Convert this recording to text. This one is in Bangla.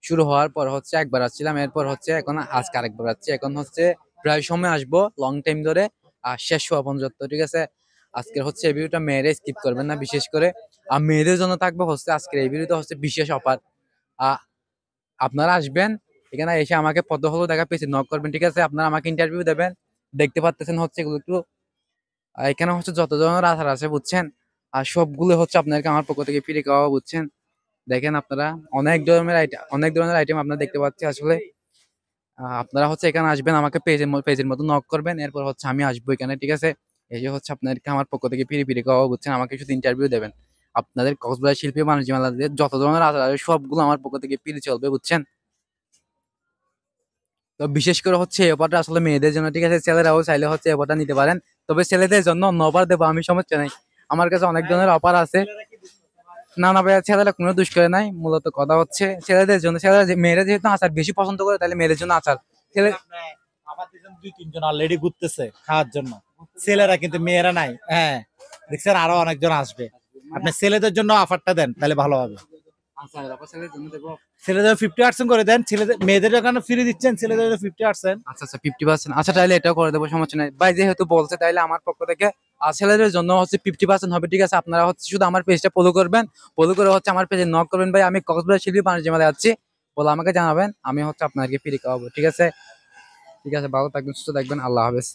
শুরু হওয়ার পর হচ্ছে একবার আসছিলাম, এরপর হচ্ছে এখন আজকে আরেকবার আসছি। এখন হচ্ছে প্রায় সময় আসবো লং টাইম ধরে, আর শেষ হওয়া পর্যন্ত, ঠিক আছে। আজকের হচ্ছে এই ভিডিওটা মেয়েরা স্কিপ করবেন না বিশেষ করে। আর মেয়েদের জন্য থাকবে হচ্ছে আজকের এই ভিডিওটা হচ্ছে বিশেষ অফার। আপনারা আসবেন, এখানে এসে আমাকে পদ্ম হলো দেখা পেয়েছে নক করবেন, ঠিক আছে। আপনারা আমাকে ইন্টারভিউ দেবেন, দেখতে পাচ্ছেন হচ্ছে এগুলো একটু। এখানে হচ্ছে যত ধরনের আচার আছে বুঝছেন, আর সবগুলো হচ্ছে আপনাকে আমার পক্ষ থেকে ফ্রি খাওয়া, বুঝছেন। দেখেন আপনারা, অনেক ধরনের আইটেম আপনারা দেখতে পাচ্ছি আসলে। আপনারা হচ্ছে এখানে আসবেন, আমাকে পেজের মতো নক করবেন, এরপর হচ্ছে আমি আসবো এখানে, ঠিক আছে। এই যে হচ্ছে আপনাদেরকে আমার পক্ষ থেকে ফিরে ফিরে খাওয়া, বুঝছেন। আমাকে শুধু ইন্টারভিউ দেবেন, আপনাদের কক্সবাজার শিল্পী বাণিজ্য মেলাতে যত ধরনের আচার আছে সবগুলো আমার পক্ষ থেকে ফিরে চলবে, বুঝছেন। তো বিশেষ করে হচ্ছে এই অফারটা আসলে মেয়েদের জন্য, ঠিক আছে। ছেলেরাও চাইলে হচ্ছে এই অফারটা নিতে পারেন, তবে ছেলেদের জন্য অন্য অফার দেবো আমি, সমস্যা নেই। আমার কাছে অনেক ধরনের অফার আছে। না না ভাইয়া, ছেলেরা কোনো দুষ করে নাই, মূলত কথা হচ্ছে ছেলেদের জন্য। মেয়েরা যেহেতু আচার বেশি পছন্দ করে, তাহলে মেয়েদের জন্য আচার। ছেলে আমার পিছনে 2-3 জন অলরেডি ঘুরতেছে খাওয়ার জন্য, ছেলেরা কিন্তু মেয়েরা নাই। হ্যাঁ, দেখছেন আরো অনেকজন আসবে। আপনি ছেলেদের জন্য অফারটা দেন তাহলে ভালো হবে। আচার অফার ছেলেদের জন্য দেবো। ছেলেদের 50% করে দেন, ছেলেদের মেয়েদের ওখানে ফ্রি দিচ্ছেন, ছেলেদের 50%। আচ্ছা আচ্ছা, 50%, আচ্ছা তাহলে এটাও করে দেবো, সমস্যা নেই ভাই। যেহেতু বলছে তাইলে আমার পক্ষ থেকে ছেলেদের জন্য হচ্ছে 50% হবে, ঠিক আছে। আপনারা হচ্ছে শুধু আমার পেজটা ফলো করবেন, ফলো করে হচ্ছে আমার পেজে নক করবেন। ভাই আমি কক্সবাজার শিল্পী বাণিজ্য মেলায় যাচ্ছি বলে আমাকে জানাবেন, আমি হচ্ছে আপনাকে ফ্রি খাওয়াবো, ঠিক আছে। ঠিক আছে, ভালো থাকবেন, সুস্থ থাকবেন, আল্লাহ হাফেজ।